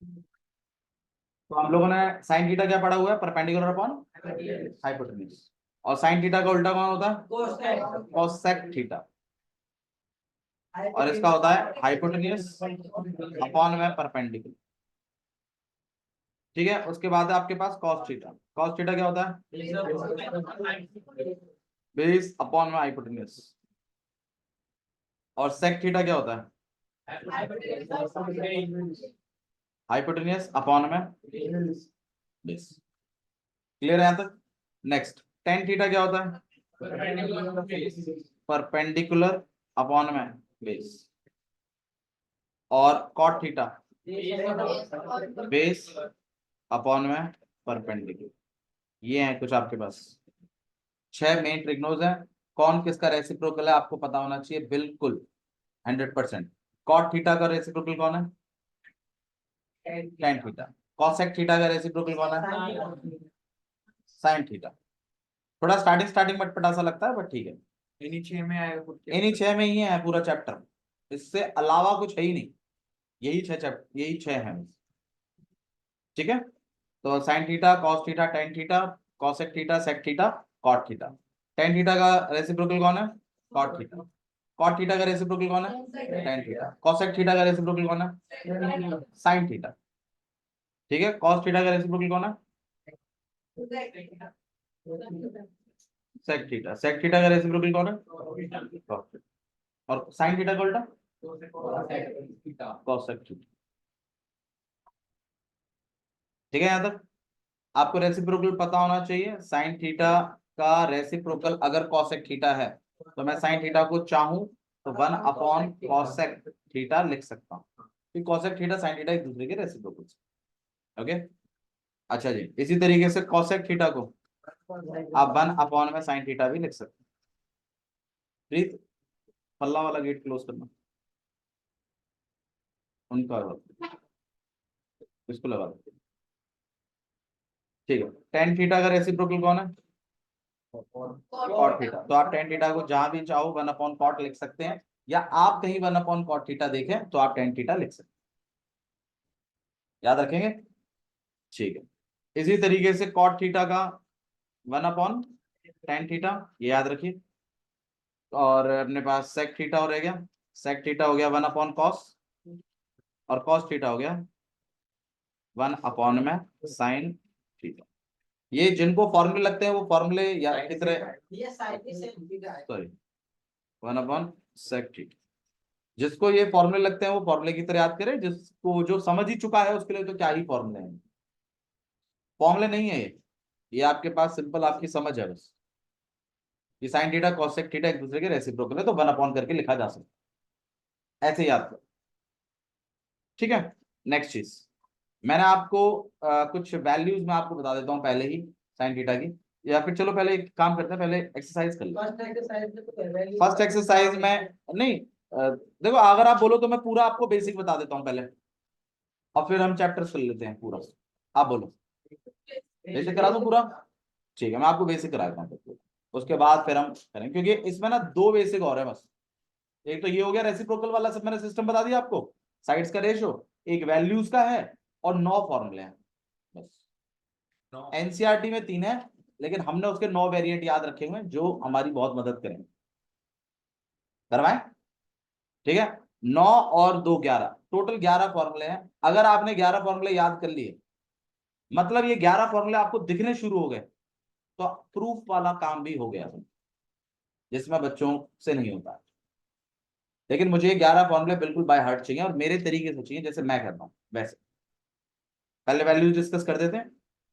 तो हम लोगों ने साइन थीटा क्या पढ़ा हुआ है, परपेंडिकुलर अपॉन हाइपोटेन्यूज। और साइन थीटा का उल्टा कौन होता है, कोसेक थीटा। और इसका होता है हाइपोटेन्यूज अपॉन में परपेंडिकुलर। ठीक है, उसके बाद है आपके पास कॉस थीटा। कॉस थीटा क्या होता है, बेस अपॉन में हाइपोटेन्यूज। और सेक थीटा क्या होता है, हाइपोटेन्यूज अपॉन में बेस। क्लियर है यहां तक। नेक्स्ट टेन थीटा क्या होता है, परपेंडिकुलर अपॉन में बेस। और कॉट थीटा बेस अपॉन में परपेंडिकुलर। ये है कुछ आपके पास 6 मेन ट्रिग्नोज हैं। कौन किसका रेसिप्रोकल है आपको पता होना चाहिए बिल्कुल 100%। कॉट थीटा का रेसिप्रोकल कौन है, टेन थीटा। कॉसेक थीटा का रेसिप्रोकल कौन है, साइन थीटा। थोड़ा स्टार्टिंग में पटासा लगता है बट ठीक है, इन्हीं 6 में आएगा, इन्हीं 6 में ही है पूरा चैप्टर, इससे अलावा कुछ है ही नहीं। यही 6 चैप्टर, यही 6 है। ठीक है, तो sine theta, cos theta, tan theta, cosec theta, sec theta, cot theta. Tan theta का रेसिप्रोकल कौन है, कॉट थीटा। कॉट थीटा का रेसिप्रोकल कौन है, टेन थीटा। कॉसेक थीटा का रेसिप्रोकल कौन है, साइन थीटा। ठीक है, कॉस थीटा का रेसिप्रोकल कौन है, सेक थीटा। सेक थीटा का रेसिप्रोकल कौन है, cos थीटा। और साइन थीटा का उल्टा कॉसेक थीटा। ठीक है, यहां तक आपको रेसिप्रोकल पता होना चाहिए। साइन थीटा का रेसिप्रोकल अगर कॉसेक थीटा है तो मैं साइन थीटा को चाहूं तो 1 अपॉन कॉसेक थीटा लिख सकता हूँ। कॉसेक थीटा साइन थीटा एक दूसरे के रेसिप्रोकल। ओके, अच्छा जी, इसी तरीके से कॉसेक थीटा को आप 1 अपॉन में साइन थीटा भी लिख सकते हैं। प्लीज पल्ला वाला गेट क्लोज करना, उनका इसको लगा दो। ठीक है, टेन थीटा का रेसिप्रोकल कौन है, कॉट थीटा। तो आप टेन थीटा को जहां भी चाहो 1 अपॉन कॉट लिख सकते हैं, या आप कहीं 1 अपॉन कॉट थीटा देखें तो आप टेन थीटा लिख सकते हैं। याद रखेंगे, ठीक है। इसी तरीके से कॉट थीटा का 1 अपॉन टेन थीटा, ये याद रखिए। और अपने पास सेक थीटा हो रह गया, सेक थीटा हो गया 1 अपॉन कॉस। और कॉस थीटा हो गया 1 अपॉन में साइन थीटा। ये जिनको फॉर्मूले लगते हैं वो फॉर्मूले या कितने, सॉरी 1 अपॉन सेक थीटा। जिसको ये फॉर्मूले लगते हैं वो फॉर्मूले की तरह याद करें, जिसको जो समझ ही चुका है उसके लिए तो क्या ही फॉर्मूले हैं। फॉर्मूले नहीं है ये आपके पास सिंपल आपकी समझ है बस। ये साइन थीटा कॉसेक थीटा एक दूसरे के रेसिप्रोकल है तो 1 अपॉन करके लिखा जा सकता है, ऐसे याद करो। ठीक है, नेक्स्ट चीज मैंने आपको कुछ वैल्यूज में आपको बता देता हूँ पहले ही साइन थीटा की। या फिर चलो पहले एक काम करते हैं, पहले एक्सरसाइज कर लो। फर्स्ट एक्सरसाइज में नहीं, देखो अगर आप बोलो तो मैं पूरा आपको बेसिक बता देता हूँ पहले, और फिर हम चैप्टर्स कर लेते हैं पूरा। आप बोलो बेसिक करा दो पूरा, ठीक है मैं आपको बेसिक करा देता हूँ। उसके बाद फिर हम करेंगे, क्योंकि इसमें ना 2 बेसिक और है बस। एक तो ये हो गया रेसिप्रोकल वाला, सब मैंने सिस्टम बता दिया आपको, साइड्स का रेशो, एक वैल्यूज का है, और 9 फॉर्मूले हैं बस। एनसीईआरटी में 3 है, लेकिन हमने उसके 9 वेरिएंट याद रखे हुए हैं जो हमारी बहुत मदद करेंगे। करवाएं, ठीक है। 9 और 2 11, टोटल 11 फॉर्मूले हैं। अगर आपने 11 फॉर्मूले याद कर लिए, मतलब ये 11 फॉर्मूले आपको दिखने शुरू हो गए, तो प्रूफ वाला काम भी हो गया, जिसमें बच्चों से नहीं होता। लेकिन मुझे ये 11 फॉर्मूले बिल्कुल बाय हार्ट चाहिए, और मेरे तरीके से चाहिए जैसे मैं करता हूँ वैसे। पहले वैल्यूज डिस्कस कर देते हैं।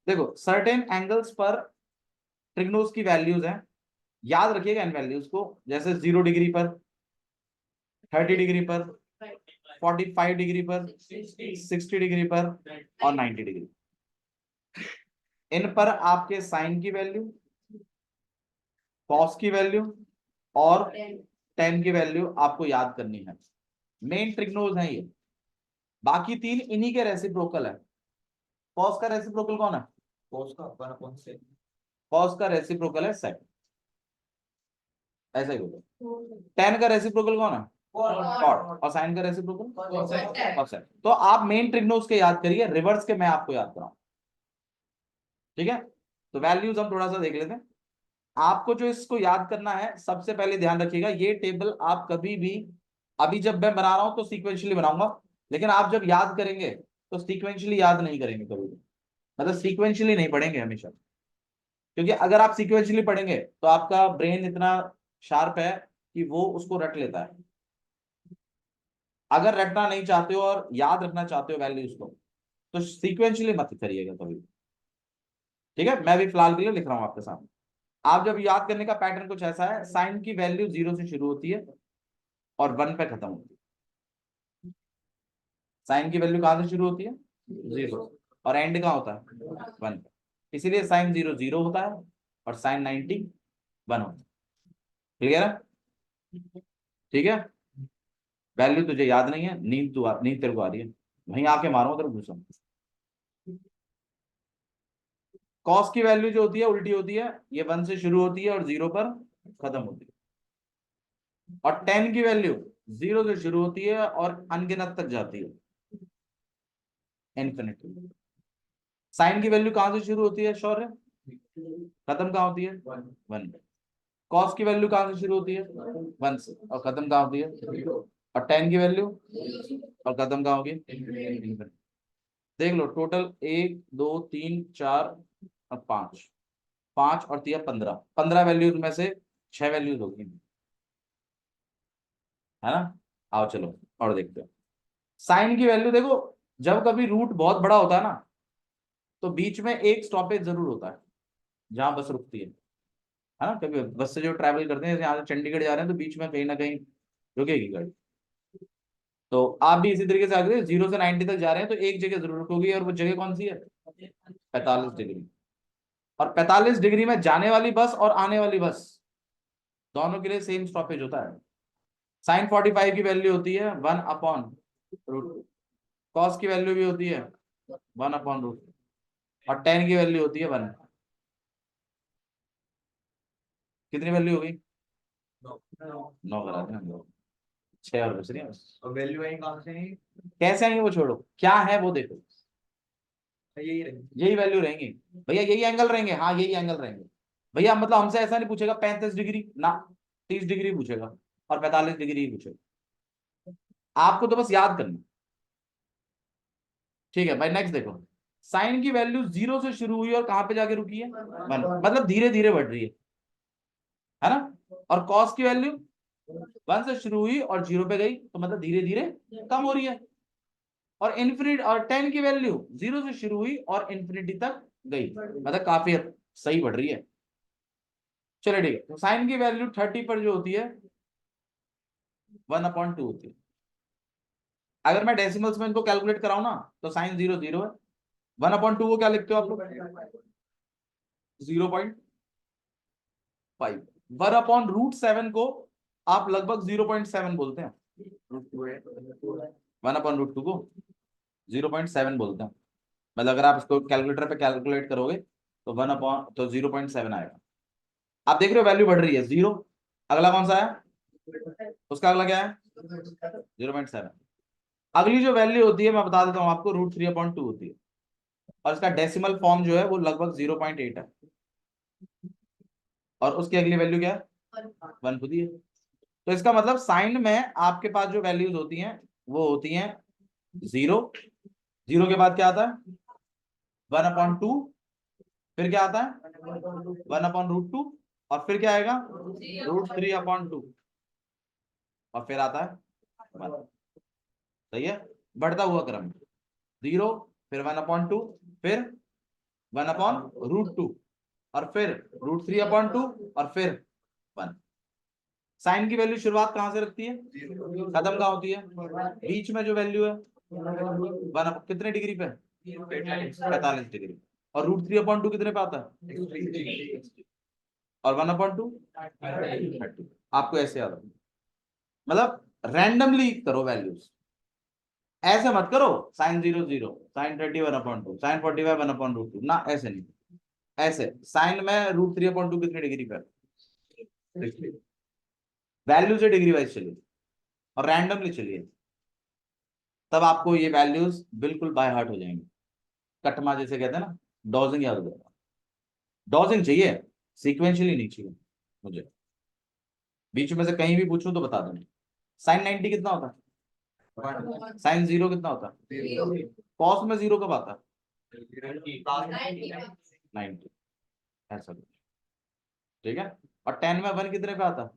देखो सर्टेन एंगल्स पर ट्रिग्नोज की वैल्यूज हैं, याद रखिएगा इन वैल्यूज को। जैसे 0 डिग्री पर, 30 डिग्री पर, 45 डिग्री पर, 60 डिग्री पर, और 90 डिग्री। इन पर आपके साइन की वैल्यू, कॉस की वैल्यू, और टेन की वैल्यू आपको याद करनी है। मेन ट्रिग्नोज है ये। बाकी 3 इन्हीं के रेसिप्रोकल है। कॉस का रेसिप्रोकल कौन है, कॉस का रेसिप्रोकल है सेक, ऐसा ही होगा। टेन का रेसिप्रोकल कौन है, कॉट, और साइन का रेसिप्रोकल कोसेक। तो आप मेन ट्रिग्नोस के याद करिए, रिवर्स के मैं आपको याद कराऊं, ठीक है। तो वैल्यूज हम थोड़ा सा देख लेते हैं। आपको जो इसको याद करना है, सबसे पहले ध्यान रखिएगा, ये टेबल आप कभी भी, अभी जब मैं बना रहा हूं तो सीक्वेंशियली बनाऊंगा, लेकिन आप जब याद करेंगे तो सीक्वेंशियली याद नहीं करेंगे कभी भी, मतलब सीक्वेंशियली नहीं पढ़ेंगे हमेशा। क्योंकि अगर आप सीक्वेंशियली पढ़ेंगे तो आपका ब्रेन इतना शार्प है कि वो उसको रट लेता है। अगर रटना नहीं चाहते हो और याद रखना चाहते हो वैल्यूज को, तो सीक्वेंशियली मत करिएगा कभी, ठीक है। मैं भी फिलहाल के लिए लिख रहा हूं आपके सामने। आप जब याद करने का पैटर्न कुछ ऐसा है, साइन की वैल्यू 0 से शुरू होती है और 1 पे खत्म होती है। साइन की वैल्यू कहां से शुरू होती है? 0, और एंड कहां होता है? 1 पे। इसीलिए साइन 0 0 होता है और साइन 90 1 होता है। क्लियर है? ठीक है। वैल्यू तुझे याद नहीं है, नींद तेरे को आ रही है, वहीं आके मारो तेरे घुसा। कॉस की वैल्यू जो होती है उल्टी होती है, ये 1 से शुरू होती है और 0 पर खत्म होती है। और टेन की वैल्यू 0 से शुरू होती है और अनगिनत तक जाती है, इन्फिनिटी। साइन की वैल्यू कहां से शुरू होती है शौर्य? खत्म कहां होती है? 1। कॉस की वैल्यू कहां से शुरू होती है? 1 से, और खत्म कहां होती है? और टेन की वैल्यू, और खत्म कहां होगी? इन्फिनिटी। देख लो, टोटल 1 2 3 4 और 5, 5 और 3 15, 15 वैल्यूज में से 6 वैल्यूज होगी, है ना। आओ चलो और देखते हैं। साइन की वैल्यू देखो, जब कभी रूट बहुत बड़ा होता है ना, तो बीच में एक स्टॉपेज जरूर होता है जहां बस रुकती है ना। कभी बस से जो ट्रैवल करते हैं, जैसे यहाँ से चंडीगढ़ जा रहे हैं, तो बीच में कहीं ना कहीं रुकेगी गाड़ी। तो आप भी इसी तरीके से आगे 0 से 90 तक जा रहे हैं, तो एक जगह जरूर रुकोगी, और वो जगह कौन सी है? 45 डिग्री। और 45 डिग्री में जाने वाली बस और आने वाली बस दोनों के लिए सेम स्टॉपेज होता है। साइन 45 की वैल्यू होती है 1/√2। कॉस की वैल्यू भी होती है 1/√2, और टेन की वैल्यू होती है 1। कितनी वैल्यू होगी? 9 करा दें हम लोग, 6 और बच रही है बस। और वैल्यू आई कहां से? कैसे आएंगे वो छोड़ो, क्या है वो देखो, यही वैल्यू रहेंगी। भैया यही एंगल रहेंगे, हाँ यही एंगल रहेंगे। भैया मतलब हमसे ऐसा नहीं पूछेगा 35 डिग्री ना, 30 डिग्री पूछेगा, और 45 डिग्री ही पूछेगा। आपको तो बस याद करना, ठीक है भाई। नेक्स्ट देखो, साइन की वैल्यू 0 से शुरू हुई और कहां पे जाके रुकी है? 1, मतलब धीरे धीरे बढ़ रही है ना। और कॉस की वैल्यू 1 से शुरू हुई और 0 पे गई, तो मतलब धीरे धीरे कम हो रही है। और इन्फिनिटी, और टेन की वैल्यू 0 से शुरू हुई और इन्फिनिटी तक गई, मतलब काफी सही बढ़ रही है। चलो ठीक है, तो साइन की वैल्यू 30 पर जो होती है 1/2 होती है। अगर मैं डेसिमल्स में इनको कैलकुलेट कराऊं ना, तो साइन 0 0 है। 1/2 को क्या लिखते हो आप लोग? 0.5। 1/√7 को आप लगभग 0.7 बोलते हैं। 1/√2 को 0.7 बोलते हैं। मतलब अगर आप इसको कैलकुलेटर पे कैलकुलेट करोगे तो 0.7 आएगा। आप देख रहे हो वैल्यू बढ़ रही है, 0। अगला कौन सा है? उसका अगला क्या है? 0.7। अगली जो वैल्यू होती है मैं बता देता हूँ आपको, √3/2 होती है, और इसका डेसिमल फॉर्म जो है वो लगभग 0.8 है। और उसकी अगली वैल्यू क्या है? 1 खुद ही है। तो इसका मतलब साइन में आपके पास जो वैल्यूज होती हैं वो होती हैं 0, 0 के बाद क्या आता है? 1/2, फिर क्या आता है? 1/√2, और फिर क्या आएगा? √3/2, और फिर आता है 1। सही है, बढ़ता हुआ क्रम, 0, फिर 1/2, फिर 1/√2, और फिर √3/2, और फिर 1। साइन की वैल्यू शुरुआत कहां से रखती है? खत्म कहां होती है? बीच में जो वैल्यू है 1 कितने डिग्री पे? 45 डिग्री। और √3/2 कितने पे आता है? और 1/2 30। आपको ऐसे याद रखना, मतलब रैंडमली करो वैल्यूज, ऐसे मत करो साइन 0 0, साइन 30 1/2, साइन 45 1/√2 ना, ऐसे नहीं। ऐसे साइन में √3/2 कितने डिग्री पे? 60। वैल्यू से डिग्री वाइज चलिए। और रैंडमली चलिए, तब आपको ये वैल्यूज बिल्कुल बाय हार्ट हो जाएंगे। कटमा जैसे कहते हैं ना, डॉजिंग याद हो जाएगा। डॉजिंग चाहिए, सीक्वेंशियली नहीं चाहिए मुझे। बीच में से कहीं भी पूछूं तो बता दूं। साइन 90 कितना होता है? साइन 0 कितना होता है? कॉस में 0 कब आता है? 90, ऐसा कुछ। ठीक है। और टेन में 1 कितने पे आता है?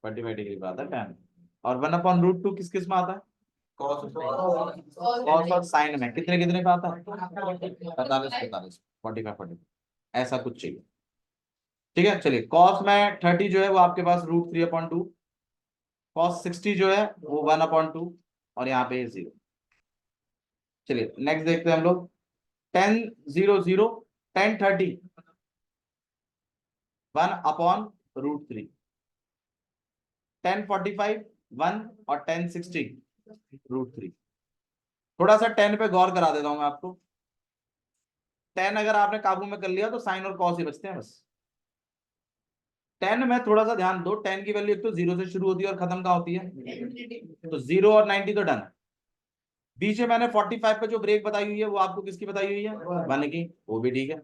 45 डिग्री पे आता है 10। और 1/√2 किस किस में आता है? कॉस और साइन में कितने कितने पे आता है? 45 45 45, ऐसा कुछ चाहिए। ठीक है, चलिए कॉस में 30 जो है वो आपके पास √3/2, कॉस 60 जो है वो 1/2, और यहाँ पे 0। चलिए नेक्स्ट देखते हैं हम लोग। 10 0 0, 10 30, 1/√3, 10 45, 1, और 10 60 √3। थोड़ा सा 10 पे गौर करा देता हूं मैं आपको। 10 अगर आपने काबू में कर लिया तो साइन और कॉस ही बचते हैं बस। 10 में थोड़ा सा ध्यान दो, 10 की वैल्यू एक तो 0 से शुरू होती है और खत्म कहाँ होती है? तो 0 और 90 तो डन। बीच में मैंने 45 पे जो ब्रेक बताई हुई है वो आपको किसकी बताई हुई है? 1 की, वो भी ठीक है।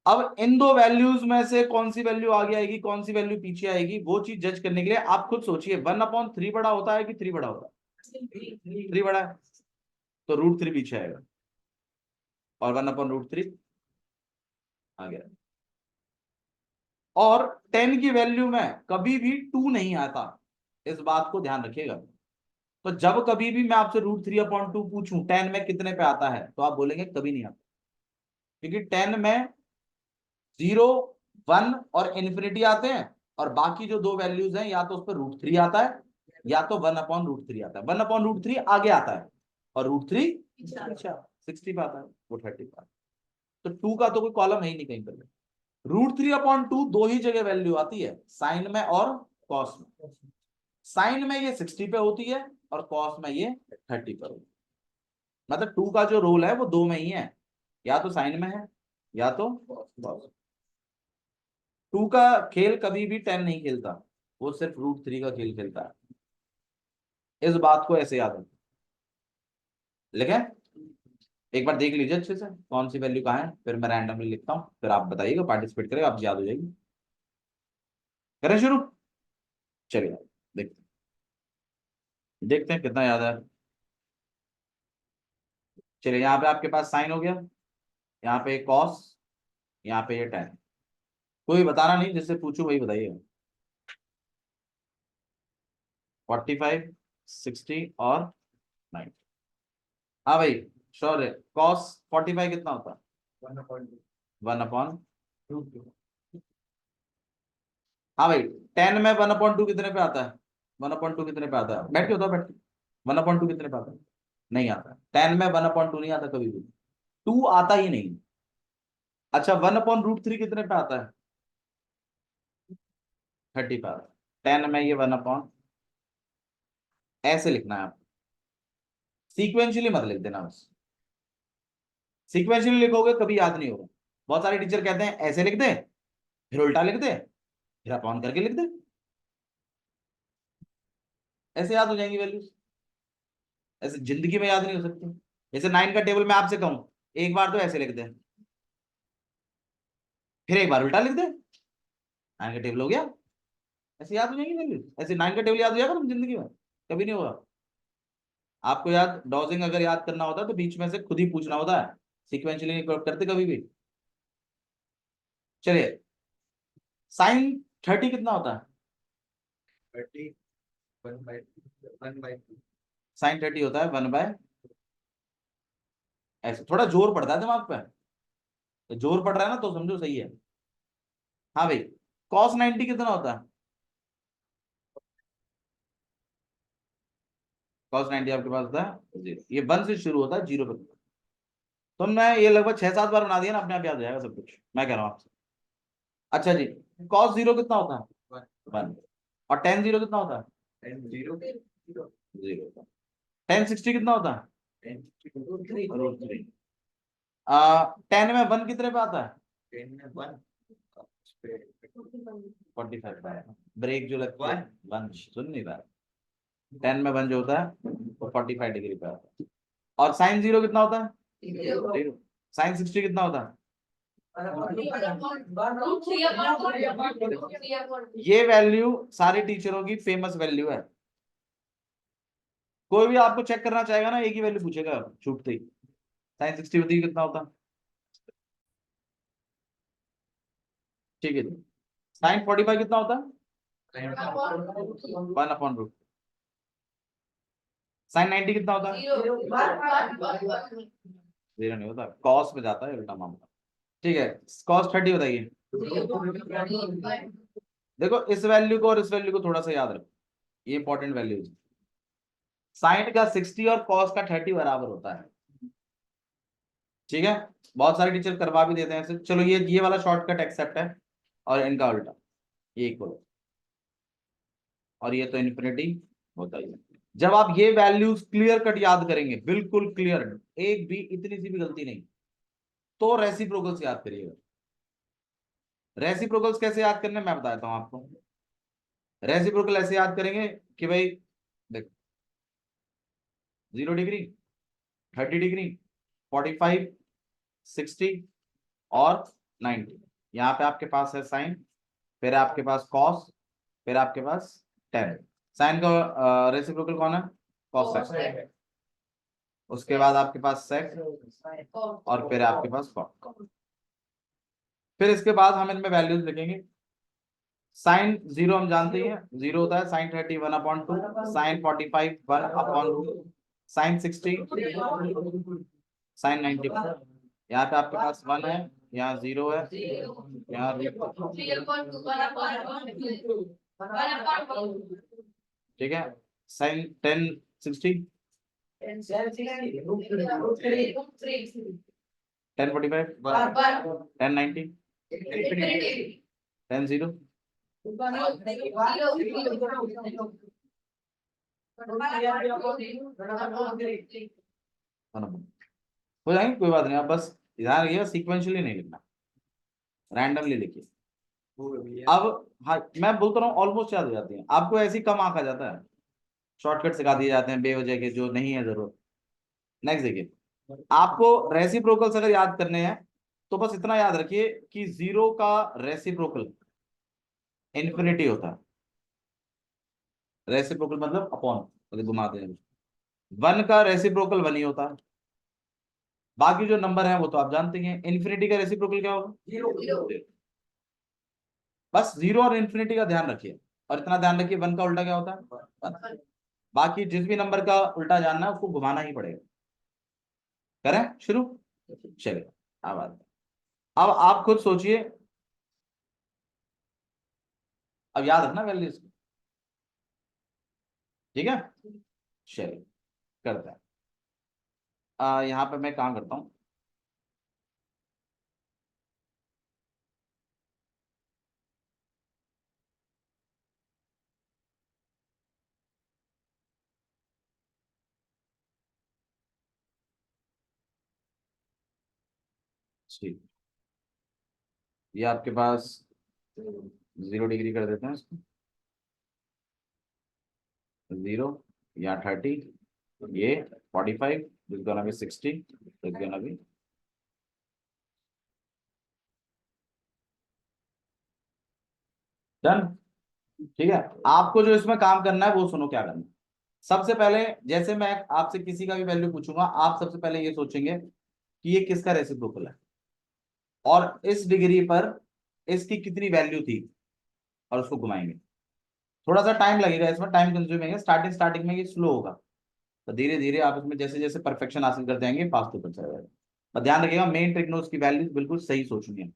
अब इन दो वैल्यूज में से कौन सी वैल्यू आगे आएगी, कौन सी वैल्यू पीछे आएगी, वो चीज जज करने के लिए आप खुद सोचिए। 1/3 बड़ा होता है कि 3 बड़ा होता है? 3 बड़ा है, तो √3 पीछे आएगा, और 1/√3 आ गया। और 10 की वैल्यू में कभी भी 2 नहीं आता, इस बात को ध्यान रखिएगा। तो जब कभी भी मैं आपसे √3/2 पूछूं 10 में कितने पे आता है, तो आप बोलेंगे कभी नहीं आता, क्योंकि 10 में 0, 1 और इन्फिनिटी आते हैं, और बाकी जो दो वैल्यूज हैं या तो उस पर √3 आता है या तो 1/√3 आता है। 1/√3 आगे आता है और √3 अच्छा 60 पे आता है, वो 30 पे आता है। तो 2 का तो कोई कॉलम है ही नहीं कहीं पर। √3/2 दो ही जगह वैल्यू आती है, साइन में और कॉस में। साइन में ये 60 पे होती है और कॉस में ये 30 पर होती है। मतलब 2 का जो रोल है वो दो में ही है, या तो साइन में है या तो कॉस। 2 का खेल कभी भी 10 नहीं खेलता, वो सिर्फ √3 का खेल खेलता है। इस बात को ऐसे याद रखो। लिखे, एक बार देख लीजिए अच्छे से कौन सी वैल्यू कहाँ है, फिर मैं रैंडमली लिखता हूँ, फिर आप बताइएगा, पार्टिसिपेट करेगा, आप याद हो जाएगी। करें शुरू? चलिए देखते देखते हैं कितना याद है। चलिए यहाँ पे आपके पास साइन हो गया, यहाँ पे कॉस, यहाँ पे ये tan। कोई बताना नहीं, जिससे पूछू वही बताइएगा। 45, 60 और 90। हाँ भाई, श्योर है। कॉस 45 कितना होता है? 1/2। हाँ भाई, 10 में 1/2 कितने पे आता है? 1/2 कितने पे आता है? बैठ के बताओ, बैठ के। 1/2 कितने पे आता है? नहीं आता। 10 में 1/2 नहीं आता कभी भी, 2 आता ही नहीं। अच्छा, 1/√3 कितने पे आता है? 30 पे आता है। 10 में ये 1/, ऐसे लिखना है आप, सीक्वेंशियली मत लिख देना बस। सीक्वेंशियली लिखोगे कभी याद नहीं होगा। बहुत सारे टीचर कहते हैं ऐसे लिख दे, फिर उल्टा लिख दे, फिर अपॉन करके लिख दे, ऐसे याद हो जाएंगी वैल्यूज। ऐसे जिंदगी में याद नहीं हो सकती। जैसे 9 का टेबल मैं आपसे कहूं, एक बार तो ऐसे लिख दे, फिर एक बार उल्टा लिख दे, 9 का टेबल हो गया। ऐसे याद हो जाएंगी वैल्यूज। ऐसे 9 का टेबल याद हो जाएगा तुम जिंदगी में? कभी नहीं होगा। आपको याद, डॉजिंग अगर याद करना होता है तो बीच में से खुद ही पूछना होता है, सीक्वेंशियली नहीं करते कभी भी। चलिए, साइन 30 कितना होता है? 30 1/2। साइन 30 होता है 1/, ऐसे थोड़ा जोर पड़ता है दिमाग पे, तो जोर पड़ रहा है ना तो समझो सही है। हाँ भाई, कॉस 90 कितना होता है? कॉस 90 आपके पास होता है 0। ये 1 से शुरू होता है, 0 पे। तुमने ये लगभग 6-7 बार बना दिया ना, अपने आप याद हो जाएगा सब कुछ, मैं कह रहा हूँ आपसे। अच्छा जी, कॉस 0 कितना होता है? 1। और tan 0 कितना होता है? 0 0। tan 60 कितना होता है? √3। tan में 1 कितने पे आता है? 10 में 1 45 ब्रेक जो लगता है 1 सुन नहीं रहा, 10 में 1 जो होता है वो 45 डिग्री पे आता है। और साइन 0 कितना होता है? 0। साइन 60 कितना होता है? ये वैल्यू सारे टीचरों की फेमस वैल्यू है। कोई भी आपको चेक करना चाहेगा ना, एक ही वैल्यू पूछेगा छूटते ही, साइन 60 बताइए कितना होता है? ठीक है जी। साइन 45 कितना होता है? 1/√। साइन 90 कितना होता है? 0 नहीं होता, कॉस में जाता है उल्टा मामला। ठीक है, कॉस 30 बताइए। देखो इस वैल्यू को और इस वैल्यू को थोड़ा सा याद रखो, ये इंपॉर्टेंट वैल्यू है। साइन का 60 और कॉस का 30 बराबर होता है। ठीक है, बहुत सारे टीचर करवा भी देते हैं ऐसे। चलो ये वाला शॉर्टकट एक्सेप्ट है, और इनका उल्टा ये इक्वल, और ये तो इन्फिनिटी होता ही है। जब आप ये वैल्यूज क्लियर कट याद करेंगे, बिल्कुल क्लियर, एक भी इतनी सी भी गलती नहीं, तो रेसिप्रोकल्स याद करिएगा। रेसिप्रोकल्स कैसे याद करने मैं बताता हूं आपको। रेसिप्रोकल ऐसे याद करेंगे कि भाई देखो 0 डिग्री, 30 डिग्री, 45, 60 और 90। यहाँ पे आपके पास है साइन, फिर आपके पास कॉस, फिर आपके पास टेन। साइन का रेसिप्रोकल कौन है? Cosec. उसके बाद आपके पास सेक, और फिर आपके पास कॉट। फिर इसके बाद हम इनमें वैल्यूज लिखेंगे। साइन 0 हम जानते हैं 0 होता है, साइन 30 1/2, साइन 45 1/√, साइन 60, साइन 90। यहाँ पे आपके पास 1 है, यहाँ 0 है, यहाँ ठीक है। साइन 10 60, 10 45, 10 90, 10 0। हो जाएंगे, कोई बात नहीं, आप बस ध्यान रखिएगा सीक्वेंशियली नहीं लिखना, रैंडमली लिखिए। अब हाँ, मैं बोलता रहा हूँ ऑलमोस्ट याद हो जाती है आपको, ऐसी कम आंका जाता है, शॉर्टकट सिखा दिए जाते हैं बेवजह के जो नहीं है जरूरत। नेक्स्ट देखिए, आपको रेसिप्रोकल्स अगर याद करने हैं तो बस इतना याद रखिए कि 0 का रेसिप्रोकल इन्फिनिटी होता है। रेसिप्रोकल मतलब अपॉन, अगर घुमाते हैं। 1 का रेसिप्रोकल 1 ही होता है। बाकी जो नंबर है वो तो आप जानते हैं। इन्फिनिटी का रेसिप्रोकल क्या होगा? 0। बस 0 और इन्फिनिटी का ध्यान रखिए, और इतना ध्यान रखिए 1 का उल्टा क्या होता है? 1। बाकी जिस भी नंबर का उल्टा जानना है उसको घुमाना ही पड़ेगा। करें शुरू? चलिए अब आप खुद सोचिए, अब याद रखना वैल्यूज, ठीक है? चलिए करते हैं। यहाँ पे मैं काम करता हूँ। ठीक, ये आपके पास 0 डिग्री कर देते हैं इसको, 0 या 30, ये 45, this gonna be 60, this gonna be done. ठीक है, आपको जो इसमें काम करना है वो सुनो क्या करना है। सबसे पहले जैसे मैं आपसे किसी का भी वैल्यू पूछूंगा, आप सबसे पहले ये सोचेंगे कि ये किसका रेसिप्रोकल है, और इस डिग्री पर इसकी कितनी वैल्यू थी, और उसको घुमाएंगे। थोड़ा सा टाइम लगेगा इसमें, टाइम कंज्यूमिंग है, स्टार्टिंग स्टार्टिंग में ये स्लो होगा, तो धीरे धीरे आप इसमें जैसे जैसे परफेक्शन हासिल कर जाएंगे फास्ट होकर चला जाएगा। और ध्यान रखिएगा मेन ट्रिग्नोस की वैल्यू बिल्कुल सही सोचनी है।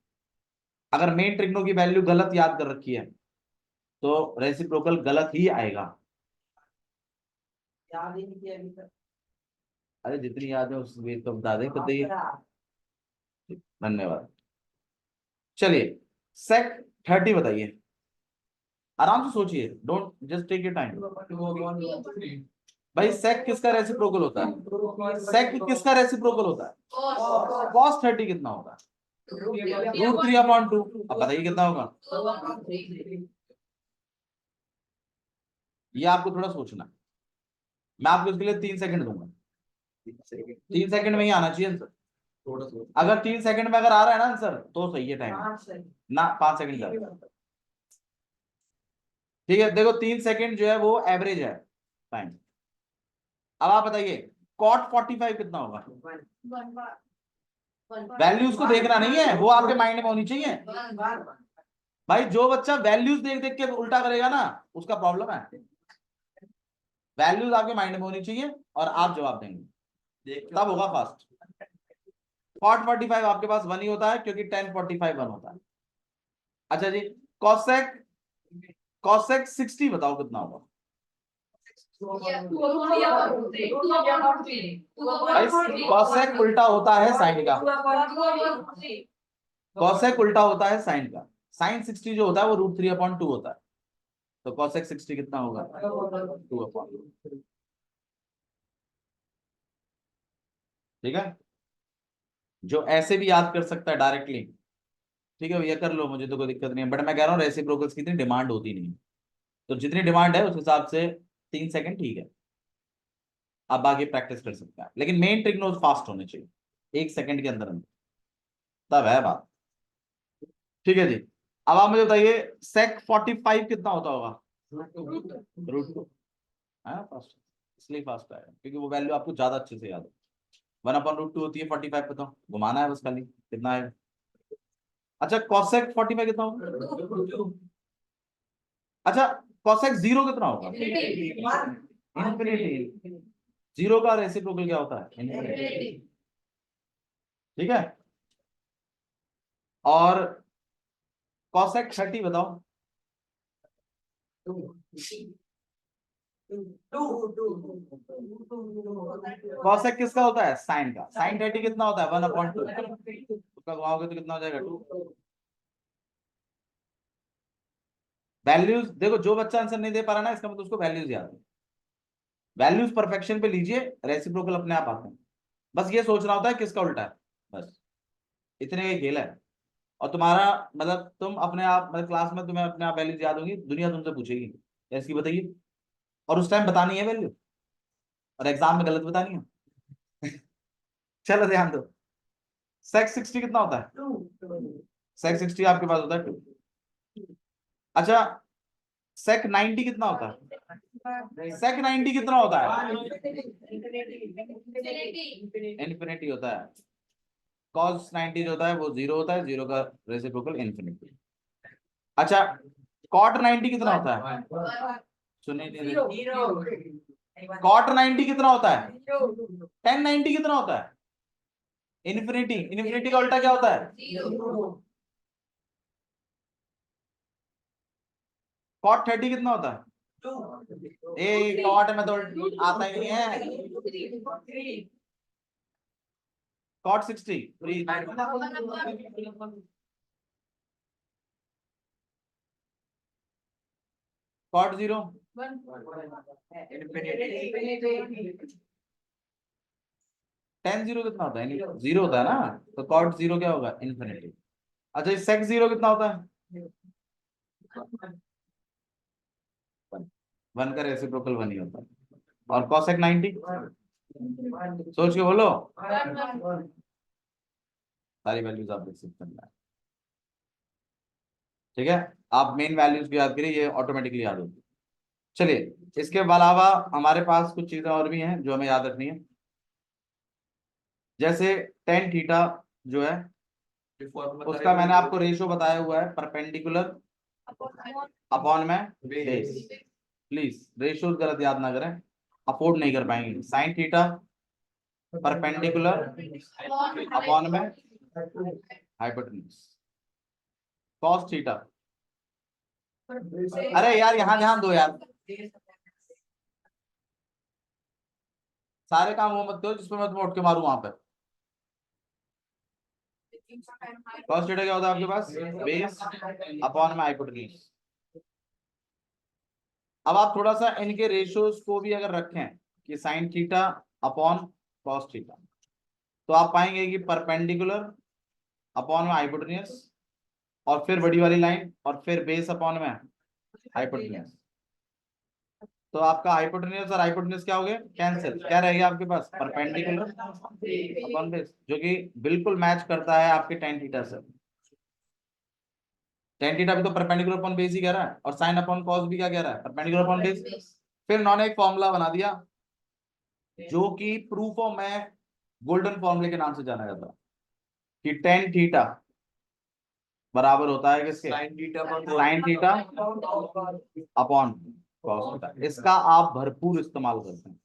अगर मेन ट्रिग्नो की वैल्यू गलत याद कर रखी है तो रेसिप्रोकल गलत ही आएगा। याद ही नहीं किया अभी तक। अरे जितनी याद है उस वे तो बता दें कतई। धन्यवाद। चलिए सेक 30 बताइए, आराम से सोचिए, don't just take your time. भाई सेक किसका रेसिप्रोकल होता है? सेक किसका रेसिप्रोकल होता है? कॉस 30 कितना होता है? √3/2। अब बताइए कितना होगा। ये आपको थोड़ा सोचना है। मैं आपको इसके लिए 3 सेकंड दूंगा। 3 सेकंड में ही आना चाहिए आंसर। अगर 3 सेकंड में अगर आ रहा है ना आंसर तो सही है टाइम, ना 5 सेकंड ज्यादा। ठीक है, देखो 3 सेकंड जो है वो एवरेज है टाइम। अब आप बताइए कॉट 45 कितना होगा। वैल्यूज को देखना नहीं है, वो आपके माइंड में होनी चाहिए। भाई जो बच्चा वैल्यूज देख देख के उल्टा करेगा ना उसका प्रॉब्लम है। वैल्यूज आपके माइंड में होनी चाहिए और आप जवाब देंगे तब होगा फास्ट। कॉट 45 आपके पास 1 ही होता है क्योंकि 10 45 1 होता है। अच्छा जी, कॉसेक कॉसेक 60 बताओ कितना होगा। कॉसेक उल्टा होता है साइन का। कॉसेक उल्टा होता है साइन का। साइन 60 जो होता है वो √3/2 होता है। तो कॉसेक 60 कितना होगा 2/2। ठीक है, जो ऐसे भी याद कर सकता है डायरेक्टली ठीक है ये कर लो, मुझे तो कोई दिक्कत नहीं है। बट मैं कह रहा हूँ रेसिप्रोकल्स की इतनी डिमांड होती नहीं है, तो जितनी डिमांड है उस हिसाब से 3 सेकंड ठीक है। आप आगे प्रैक्टिस कर सकते हैं, लेकिन मेन ट्रिग्नोज फास्ट होने चाहिए 1 सेकंड के अंदर अंदर, तब है बात। ठीक है जी, अब आप मुझे बताइए सेक 45 कितना होता होगा। √2 है फास्ट, इसलिए फास्ट आएगा क्योंकि वो वैल्यू आपको ज्यादा अच्छे से याद है। 1/√2 होती है 45 पे, तो घुमाना है बस खाली कितना है। अच्छा कॉसेक 45 कितना होगा। अच्छा कॉसेक 0 कितना होगा। इन्फिनिटी। 0 का रेसिप्रोकल क्या होता है इन्फिनिटी। ठीक है, और कॉसेक 30 बताओ। कॉसेक किसका होता है साइन का। साइन 30 कितना होता है 1/2। उसका घुमाओगे तो कितना हो जाएगा 2। वैल्यूज देखो, जो बच्चा आंसर नहीं दे पा रहा ना इसका मतलब उसको वैल्यूज याद है। वैल्यूज परफेक्शन पे लीजिए, रेसिप्रोकल अपने आप आते हैं। बस ये सोचना होता है किसका उल्टा है, बस इतने का खेल है। और तुम्हारा मतलब तुम अपने आप मतलब क्लास में तुम्हें अपने आप वैल्यूज याद होंगी, दुनिया तुमसे पूछेगी ऐसी बताइए, और उस टाइम बतानी है वैल्यू, और एग्जाम में गलत बतानी है। चलो ध्यान दो, सेक्स 60 कितना होता है। सेक्स 60 आपके पास होता है 2। अच्छा सेक 90 कितना होता है। सेक 90 कितना होता है इन्फिनिटी होता है। कॉस 90 जो होता है वो 0 होता है, 0 का रेसिप्रोकल इन्फिनिटी। अच्छा कॉट 90 कितना होता है। सुनिए कॉट 90 कितना होता है। टेन 90 कितना होता है इन्फिनिटी। इन्फिनिटी का उल्टा क्या होता है। कॉट 30 कितना होता है। ए कॉट में तो आता ही नहीं है। कॉट 60 कॉट 0 टेन 0 कितना होता है 0 होता है ना, तो कॉट 0 क्या होगा इन्फिनिटी। अच्छा सेक 0 कितना होता है 1 का रेसिप्रोकल 1 ही होता है। और कॉसेक 90 सोच के बोलो, सारी वैल्यूज आप देख सकते हैं। ठीक है, आप मेन वैल्यूज को याद करिए, ये ऑटोमेटिकली याद होगी। चलिए इसके अलावा हमारे पास कुछ चीजें और भी हैं जो हमें याद रखनी है, जैसे टेन थीटा जो है उसका मैंने आपको रेशो बताया हुआ है परपेंडिकुलर अपॉन में बेस। प्लीज रेशो गलत याद ना करें, अफोर्ड नहीं कर पाएंगे। साइन थीटा परपेंडिकुलर अपॉन में हाइपोटेन्यूज। कॉस थीटा, अरे यार यहाँ ध्यान दो यार, सारे काम वो मत करो जिसपे मैं तुम्हें उठ के मारू वहां पे। कॉस थीटा क्या होता है आपके पास बेस अपॉन में हाइपोटेन्यूज। अब आप थोड़ा सा इनके रेशियोज को भी अगर रखें कि sign theta upon cos theta, तो आप पाएंगे कि परपेंडिकुलर अपॉन में हाइपोटेन्यूज, और फिर बड़ी वाली लाइन, और फिर बेस अपॉन में हाइपोटेन्यूज। तो आपका हाइपोटेन्यूज और हाइपोटेन्यूज क्या हो गए, कैंसिल। क्या रहेगा आपके पास, परपेंडिकुलर अपॉन बेस, जो कि बिल्कुल मैच करता है आपके टेन थीटा से। टेन थीटा भी तो परपेंडिकुलर अपॉन बेस ही कह रहा है, और साइन अपॉन कॉस भी क्या कह रहा है, परपेंडिकुलर अपॉन बेस। फिर इन्होंने एक फॉर्मूला बना दिया जो कि प्रूफ ऑफ में गोल्डन फॉर्मूले के नाम से जाना जाता है, कि टेन थीटा बराबर होता है किसके, sign theta upon cos theta. इसका आप भरपूर इस्तेमाल करते हैं।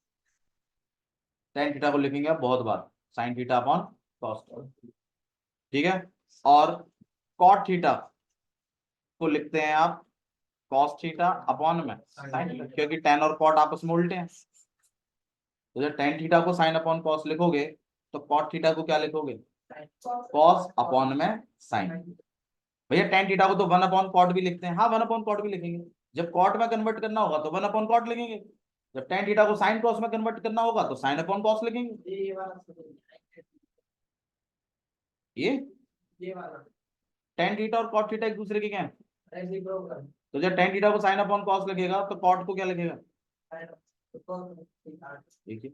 टेन थीटा को लिखेंगे आप बहुत बार, sine theta upon cos theta, ठीक है। और कॉट थीटा को लिखते हैं आप कॉस थीटा अपॉन में साइन थीटा, क्योंकि टेन और कॉट आपस में उल्टे हैं। तो जब टेन थीटा को साइन अपॉन कॉस लिखोगे तो कॉट थीटा को क्या लिखोगे, कॉस अपॉन में साइन। भैया टेन थीटा को तो वन अपॉन कॉट भी लिखते हैं, हाँ वन अपॉन कॉट भी लिखेंगे। जब कॉट में कन्वर्ट करना होगा तो वन अपॉन कॉट लिखेंगे, जब टेन थीटा को साइन कॉस में कन्वर्ट करना होगा तो साइन अपॉन कॉस लिखेंगे। ये टेन थीटा और कॉट थीटा एक दूसरे के क्या है, तो जब टेन थीटा को साइन अपॉन कॉस लिखेगा तो कॉट को क्या लिखेगा, देखिए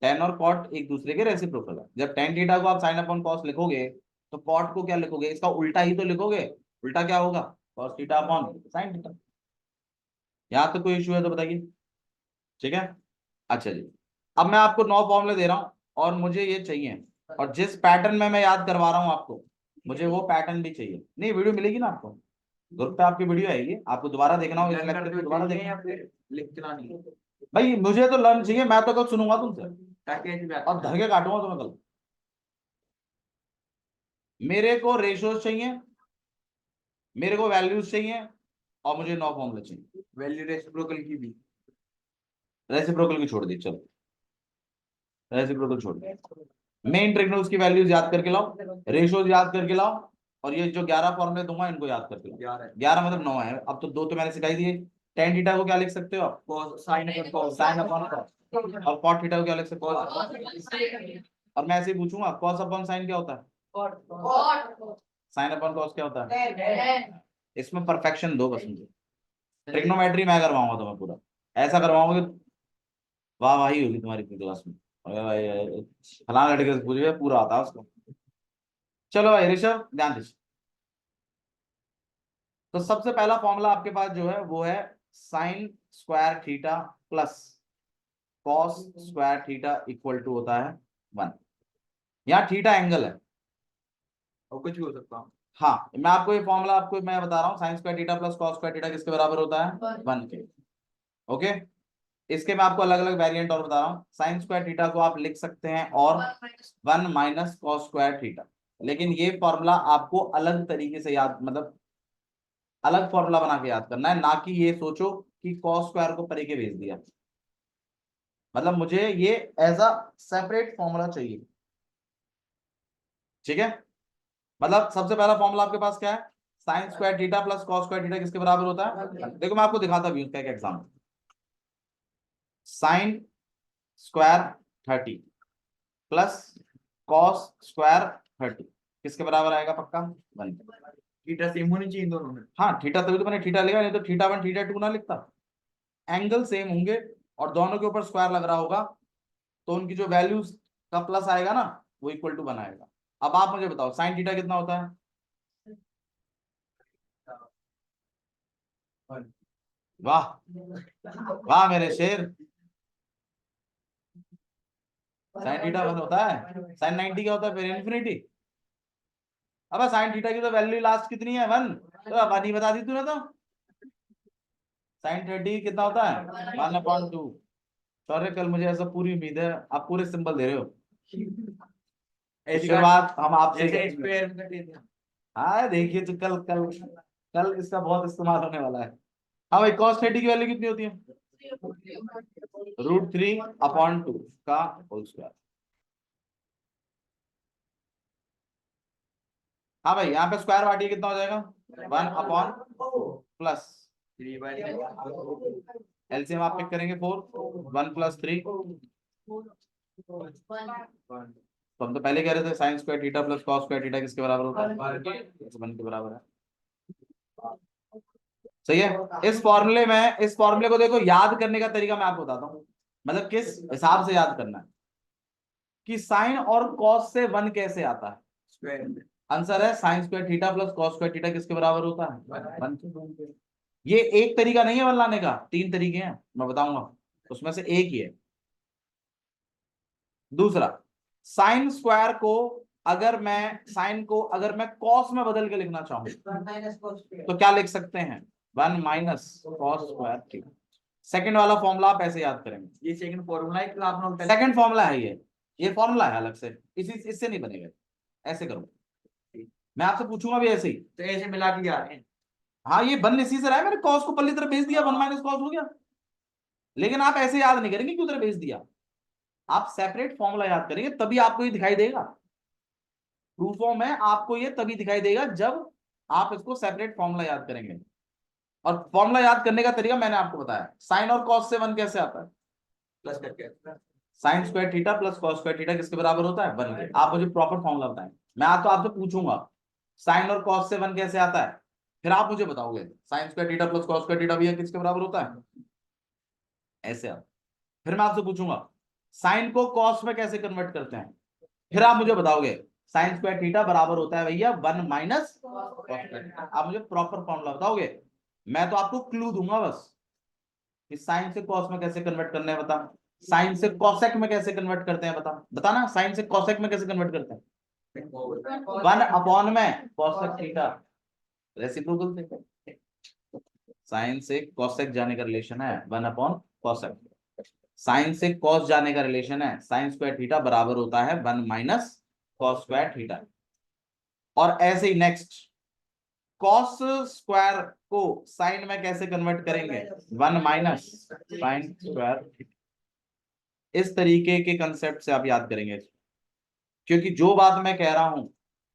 टेन और कॉट एक दूसरे के रेसिप्रोकल है। जब टेन थीटा को आप साइन अपॉन कॉस लिखोगे तो कॉट को क्या लिखोगे, इसका उल्टा ही तो लिखोगे। उल्टा क्या होगा, cos theta upon sine theta. यहाँ तो कोई इशू है तो बताइए, ठीक है। अच्छा जी, अब मैं आपको 9 फॉर्मूले दे रहा हूं और मुझे ये चाहिए, और जिस पैटर्न में मैं याद करवा रहा हूं आपको, मुझे वो पैटर्न भी चाहिए। नहीं वीडियो मिलेगी ना आपको, ग्रुप पे आपकी वीडियो आएगी, आपको दोबारा देखना हो, इस लेक्चर को दोबारा देखना लिखना नहीं। भाई मुझे तो लर्न चाहिए, मैं तो कल सुनूंगा तुमसे और धर के काटूंगा तुम्हें कल। मेरे को रेशोज चाहिए, मेरे को वैल्यूज चाहिए, और मुझे 9 फॉर्मूले चाहिए। वैल्यू रेसिप्रोकल की भी, रेसिप्रोकल की छोड़ दी, चलो रेसिप्रोकल छोड़ दी। मेन ट्रिग्नल्स की वैल्यूज याद करके लाओ, रेशोज याद करके लाओ, और ये जो 11 फॉर्मूले दूंगा इनको याद करके लाओ। 11 मतलब 9 है, अब तो 2 तो मैंने सिखाई दिए। टेन थीटा को क्या लिख सकते हो आप, साइन अपॉन कॉस, और कॉट थीटा को क्या लिख सकते हो, और मैं ऐसे ही पूछूंगा कॉस अपॉन साइन क्या होता है, साइन अपॉन कॉस क्या होता है। इसमें परफेक्शन दो बस मुझे, ट्रिग्नोमेट्री मैं करवाऊंगा तुम्हें पूरा, ऐसा करवाऊंगा कि वाह वाही होगी तुम्हारी क्लास में। फलाना लड़के से पूछ पूरा आता है उसको। चलो भाई ऋषभ ध्यान दीजिए। तो सबसे पहला फॉर्मूला आपके पास जो है वो है sine square theta plus cos square theta equal to होता है 1। यहाँ थीटा एंगल है, और कुछ भी हो सकता हूँ। हाँ मैं आपको ये फॉर्मूला आपको मैं बता रहा हूँ, sign square theta plus cos square theta किसके बराबर होता है, 1 के। ओके, इसके मैं आपको अलग अलग वेरिएंट और बता रहा हूँ। साइन स्क्वायर थीटा को आप लिख सकते हैं और 1 माइनस कॉस स्क्वायर थीटा, लेकिन ये फॉर्मूला आपको अलग तरीके से याद, मतलब अलग फॉर्मूला बना के याद करना है, ना कि ये सोचो कि कॉस स्क्वायर को परे के भेज दिया। मतलब मुझे ये एज अ सेपरेट फॉर्मूला चाहिए, ठीक है। मतलब सबसे पहला फॉर्मूला आपके पास क्या है, sine square theta plus cos square theta किसके बराबर होता है। देखो मैं आपको दिखाता भी हूं उसका एक example. Sine square 30 plus cos square 30 किसके बराबर आएगा पक्का, 1। थीटा सेम होनी चाहिए दोनों में, हाँ थीटा, तभी तो मैंने थीटा लिखा, नहीं तो थीटा 1 थीटा 2 ना लिखता। एंगल सेम होंगे और दोनों के ऊपर स्क्वायर लग रहा होगा, तो उनकी जो वैल्यूज का प्लस आएगा ना वो इक्वल टू बनाएगा। अब आप मुझे बताओ साइन थीटा कितना होता है, वाह वाह मेरे शेर, साइन थीटा 1 होता है। साइन 90 क्या होता है फिर, इन्फिनिटी। अब साइन थीटा की तो वैल्यू लास्ट कितनी है, 1, तो अब 1 ही बता दी तूने तो। साइन 30 कितना होता है, 1/2। सॉरी कल मुझे ऐसा पूरी उम्मीद है, आप पूरे सिंबल दे रहे हो। शुरुआत हम आपसे, हाँ देखिए तो कल कल कल इसका बहुत इस्तेमाल होने वाला है। हाँ भाई cos 30 की वैल्यू कितनी होती है, √3/2 का होल स्क्वायर। हाँ भाई यहाँ पे स्क्वायर काटिए कितना हो जाएगा, 1/4 प्लस एलसीएम आप पिक करेंगे 4, 1 + 3 तो हम तो पहले कह रहे थे sign square theta plus cos square theta किसके बराबर होता है? 1 के बराबर है। सही है। इस फॉर्मूले को देखो, याद करने का तरीका मैं आपको बताता हूँ, मतलब किस हिसाब से याद करना है कि साइन और कॉस से 1 कैसे आता है। आंसर है sine square theta plus cos square theta किसके बराबर होता है? 1। ये एक तरीका नहीं है 1 लाने का, 3 तरीके हैं, मैं बताऊंगा, उसमें से एक ही है। दूसरा, साइन स्क्वायर को अगर मैं कॉस में बदल के लिखना चाहूं तो क्या लिख सकते हैं? 1 minus cos square theta. Second वाला फॉर्मूला आप ऐसे याद करेंगे, ये सेकंड फॉर्मूला है, सेकंड फॉर्मूला है ये फॉर्मूला है अलग से, इससे नहीं बनेगा। ऐसे करो, मैं आपसे पूछूंगा भी ऐसे ही, तो ऐसे मिला के जा रहे हैं। हाँ, ये बन इसी से रहा है, मैंने कॉस को पल्ली तरफ भेज दिया, 1 माइनस कॉस हो गया। लेकिन आप ऐसे याद नहीं करेंगे क्यों तरह भेज दिया, आप सेपरेट फॉर्मूला याद करेंगे, तभी आपको ये दिखाई देगा। प्रूफों में आपको ये तभी दिखाई देगा जब आप इसको सेपरेट फॉर्मूला याद करेंगे। और फॉर्मूला याद करने का तरीका मैंने आपको बताया, साइन और कॉस से 1 कैसे आता है? प्लस करके। Sign square theta plus cos square theta किसके बराबर होता है? 1 के। आप मुझे प्रॉपर फॉर्मूला बताएं। मैं तो आपसे पूछूंगा साइन और कॉस से 1 कैसे आता है, फिर आप मुझे बताओगे sign square theta plus cos square theta भी किसके बराबर होता है? ऐसे आप, फिर मैं आपसे पूछूंगा साइन को कॉस में कैसे कन्वर्ट करते हैं, फिर आप मुझे बताओगे साइन स्क्वायर थीटा बराबर होता है भैया 1 माइनस। आप मुझे प्रॉपर फॉर्मूला बताओगे, मैं तो आपको क्लू दूंगा बस कि साइन से कॉस में कैसे कन्वर्ट करना है बता, साइन से कॉसेक में कैसे कन्वर्ट करते हैं बताना, साइन से कॉसेक में कैसे कन्वर्ट करते हैं? 1 में कॉसेक थीटा रेसिप्रोकल से, साइन से कॉसेक जाने का रिलेशन है 1/कॉसेक, साइन से कॉस जाने का रिलेशन है साइन स्क्वायर थीटा बराबर होता है 1 माइनस कॉस स्क्वायर थीटा। और ऐसे ही नेक्स्ट, कॉस स्क्वायर को साइन में कैसे कन्वर्ट करेंगे? 1 माइनस साइन स्क्वायर। इस तरीके के कंसेप्ट से आप याद करेंगे, क्योंकि जो बात मैं कह रहा हूं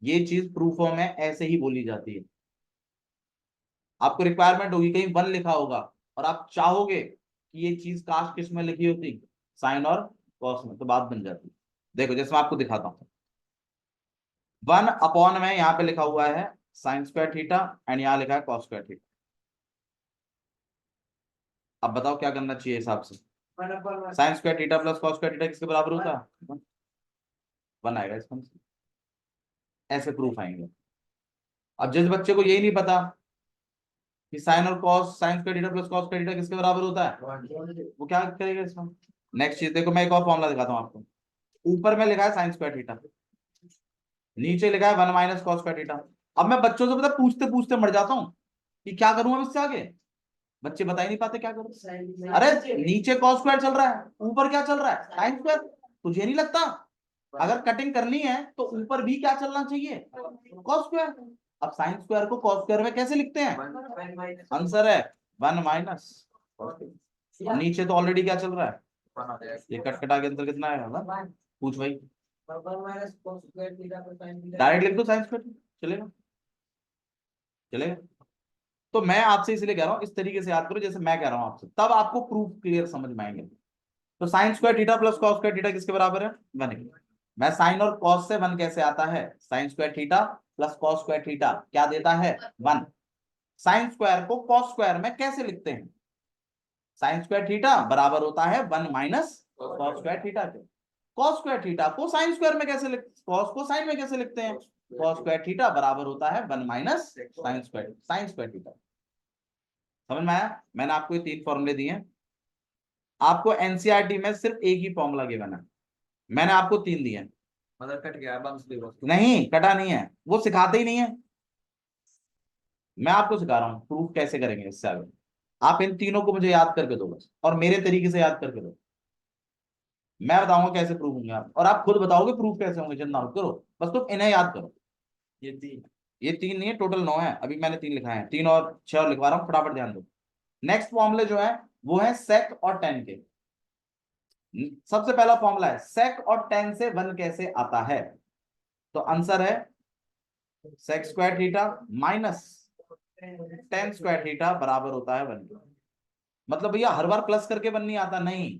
ये चीज प्रूफों में ऐसे ही बोली जाती है। आपको रिक्वायरमेंट होगी, कहीं 1 लिखा होगा और आप चाहोगे कि ये चीज काश किस में लिखी होती, साइन और कॉस में, तो बात बन जाती। देखो जैसे मैं आपको दिखाता हूं, 1 में यहाँ पे लिखा हुआ है साइन स्क्वायर थीटा एंड यहाँ लिखा है कॉस स्क्वायर थीटा। अब बताओ क्या करना चाहिए हिसाब से? Sign square theta plus cos square theta किसके बराबर होता है? 1 आएगा इसका, ऐसे प्रूफ आएंगे। अब जिस बच्चे को यही नहीं पता कि साइन और cos, sign square theta plus cos square theta किसके बराबर होता है, वो क्या करेगा इसमें? नेक्स्ट चीज देखो, मैं एक और फॉर्मूला दिखाता हूँ आपको। ऊपर में लिखा है साइन स्क्वायर थीटा, नीचे लिखा है 1 माइनस कॉस स्क्वायर थीटा। अब मैं बच्चों से पता पूछते पूछते मर जाता हूँ कि क्या करूं अब इससे आगे, बच्चे बता ही नहीं पाते क्या करूं। अरे नीचे कॉस स्क्वायर चल रहा है, ऊपर क्या चल रहा है? Sine square. तुझे नहीं लगता अगर कटिंग करनी है तो ऊपर भी क्या चलना चाहिए? Cos square. अब साइन स्क्वायर को कॉस स्क्वायर में कैसे लिखते हैं? आंसर है 1 माइनस, नीचे तो ऑलरेडी क्या चल रहा है, ये कट कटा के अंदर कितना आएगा ना? पूछ भाई, डायरेक्ट लिख दो साइन स्क्वायर, चलेगा? चलेगा। तो मैं आपसे इसलिए कह रहा हूं इस तरीके से याद करो जैसे मैं कह रहा हूं आपसे, तब आपको प्रूफ क्लियर समझ में आएंगे। तो sign square theta plus cos square theta किसके बराबर है? 1 के। मैं साइन और कॉस से 1 कैसे आता है? Sine square theta plus cos square theta क्या देता है? 1। साइन स्क्वायर को कॉस स्क्वायर में कैसे लिखते हैं? साइन स्क्वायर थीटा बराबर होता है 1 माइनस कॉस स्क्वायर थीटा के। कॉस स्क्वायर थीटा को साइन स्क्वायर में कैसे कॉस को साइन में कैसे लिखते हैं? कॉस स्क्वायर थीटा बराबर होता है 1 माइनस साइन स्क्वायर थीटा। समझ में आया? मैंने आपको ये 3 फॉर्मूले दिए हैं, आपको एनसीईआरटी में सिर्फ एक ही फॉर्मूला गिवन है, मैंने आपको 3 दिए हैं। मतलब कट गया? नहीं कटा नहीं है, वो सिखाते ही नहीं है, मैं आपको सिखा रहा हूँ प्रूफ कैसे करेंगे इससे आगे। आप इन तीनों को मुझे याद करके दो बस, और मेरे तरीके से याद करके दो, मैं बताऊंगा कैसे प्रूफ होंगे आप, और आप खुद बताओगे प्रूफ कैसे होंगे, चिंता मत करो, बस तुम इन्हें याद करो। ये तीन नहीं है, टोटल 9 है, अभी मैंने 3 लिखाए हैं, 3 और 6 और लिखवा रहा हूँ, फटाफट ध्यान दो। नेक्स्ट फॉर्मूले जो है वो है सेक और टेन के। सबसे पहला फॉर्मूला है सेक और टेन से 1 कैसे आता है, तो आंसर है sec square theta minus tan square theta बराबर होता है 1। मतलब भैया हर बार प्लस करके 1 नहीं आता, नहीं,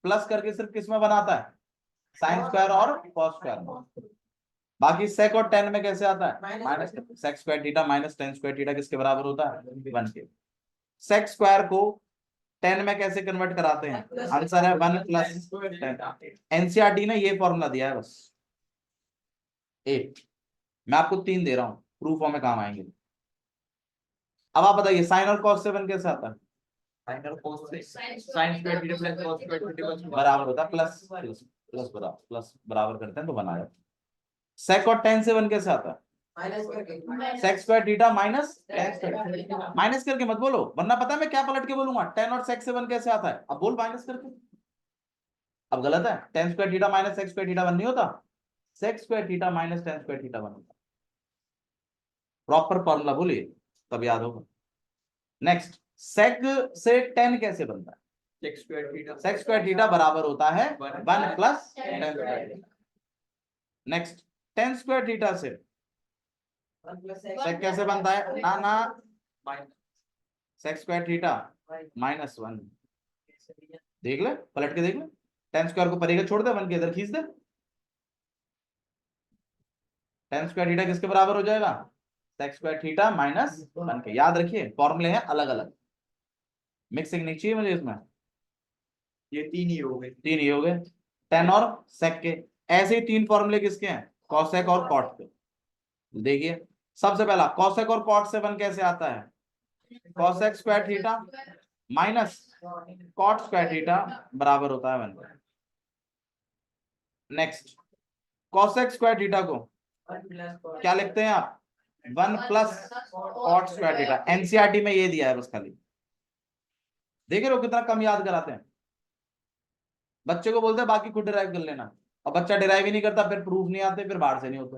प्लस करके सिर्फ किस में बनाता है? साइन स्क्वायर और कॉस स्क्वायर। बाकी सेक और टेन में कैसे आता है, minus sec square theta minus tan square theta किसके बराबर होता है, 1 के। सेक स्क्वायर को 10 में कैसे कन्वर्ट कराते हैं, आंसर है 1 प्लस 10। एनसीईआरटी ने ये फॉर्मूला दिया है बस 8, मैं आपको 3 दे रहा हूं, प्रूफ में काम आएंगे। अब आप बताइए साइन और कॉस से 1 कैसे आता है, साइन और cos से sin square theta plus cos square theta बराबर होता है प्लस प्लस प्लस प्लस बराबर करते हैं तो बना जाता है। सेक और टेन से 1 कैसे आता है, sec square theta minus tan square, minus करके मत बोलो वरना पता है मैं क्या पलट के बोलूंगा, 10 और सेक से 1 कैसे आता है, अब बोल माइनस करके। अब गलत है, tan square theta minus sec square theta 1 नहीं होता, sec square theta minus tan square theta 1 होता। प्रॉपर फॉर्मूला बोलिए तब याद होगा। नेक्स्ट, सेक से 10 कैसे बनता है, सेक स्क्वायर थीटा बराबर होता है 1 plus ten square theta. Next, ten square theta से सेक कैसे बनता है, ना ना सेक स्क्वायर थीटा माइनस 1, देख ले पलट के देख ले, टेन स्क्वायर को परेगा छोड़ दे, 1 के इधर खींच दे, टेन स्क्वायर थीटा किसके बराबर हो जाएगा, सेक स्क्वायर थीटा माइनस 1 के। याद रखिए फॉर्मूले हैं अलग अलग, मिक्सिंग नहीं चाहिए मुझे इसमें, ये 3 ही हो गए, 3 ही हो गए, टेन और सेक के। ऐसे ही 3 फॉर्मूले किसके हैं, कॉसेक और कॉट के। देखिए सबसे पहला कॉसेक और कॉट से 1 कैसे आता है, cosec square theta minus cot square theta बराबर होता है 1। नेक्स्ट, कॉसेक स्क्वायर थीटा को क्या लिखते हैं आप, 1 plus cot square theta. NCERT में ये दिया है बस खाली, देख रहे हो कितना कम याद कराते हैं। बच्चे को बोलते हैं बाकी खुद डिराइव कर लेना, और बच्चा डिराइव ही नहीं करता, फिर प्रूफ नहीं आते, फिर बाहर से नहीं होते।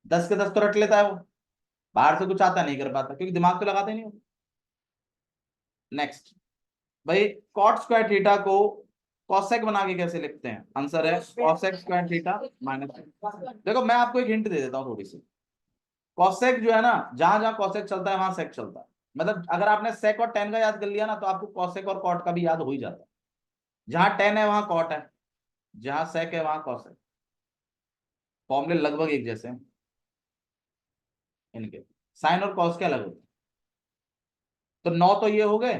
10 के 10 तो रट लेता है वो, बाहर से कुछ आता नहीं कर पाता क्योंकि दिमाग तो लगाते नहीं हो। नेक्स्ट भाई, कॉट स्क्वायर थीटा को कॉसेक बना के कैसे लिखते हैं, आंसर है कॉसेक स्क्वायर थीटा माइनस। देखो मैं आपको एक हिंट दे देता हूँ थोड़ी सी, कॉसेक जो है ना, जहां जहां कॉसेक चलता है वहां सेक चलता है। मतलब अगर आपने सेक और टेन का याद कर लिया ना तो आपको कॉसेक और कॉट का भी याद हो ही जाता है। जहां टेन है वहां कॉट है, जहां सेक है वहां कॉसेक, फॉर्मूले लगभग एक जैसे हैं इनके। साइन और कॉस के अलग होते हैं। तो 9 तो ये हो गए,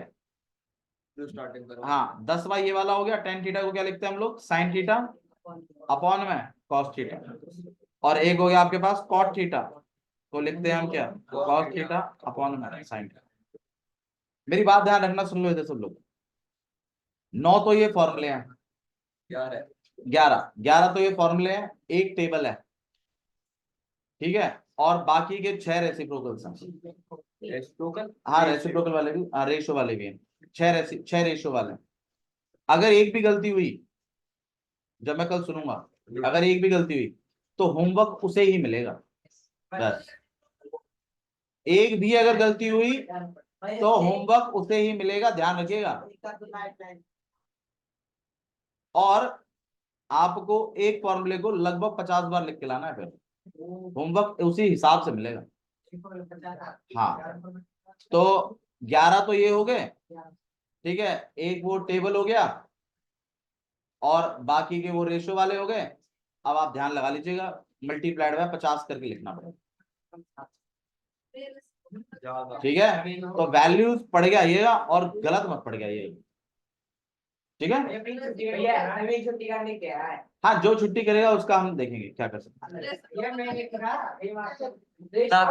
जो स्टार्टिंग करो। हाँ 10वां ये वाला हो गया। टेन थीटा को क्या लिखते हैं हम लोग, साइन थीटा अपॉन में कॉस थीटा। और एक हो गया आपके पास कॉट थीटा, तो लिखते हैं हम क्या, कॉस थीटा अपॉन में साइन थीटा। मेरी बात ध्यान रखना, सुन लो इधर सब लोग। 9 तो ये फॉर्मूले हैं, 11 तो ये फॉर्मूले हैं, एक टेबल है, ठीक है, और बाकी के 6 रेसिप्रोकल्स हैं। रेसिप्रोकल, हाँ रेसिप्रोकल वाले भी, हाँ रेशो वाले भी हैं, 6 रेशो वाले हैं। अगर एक भी गलती हुई, जब मैं कल सुनूंगा, अगर एक भी गलती हुई तो होमवर्क उसे ही मिलेगा बस। एक भी अगर गलती हुई तो होमवर्क उसे ही मिलेगा, ध्यान रखिएगा। और आपको एक फॉर्मूले को लगभग 50 बार लिख के लाना है, फिर होमवर्क उसी हिसाब से मिलेगा। हाँ तो 11 तो ये हो गए, ठीक है, एक वो टेबल हो गया और बाकी के वो रेशो वाले हो गए। अब आप ध्यान लगा लीजिएगा, मल्टीप्लाइड बाय 50 करके लिखना पड़ेगा, ठीक है। तो वैल्यूज पढ़ के आइएगा और गलत मत पढ़ के आइएगा, ठीक है। हाँ जो छुट्टी करेगा उसका हम देखेंगे क्या कर सकते हैं।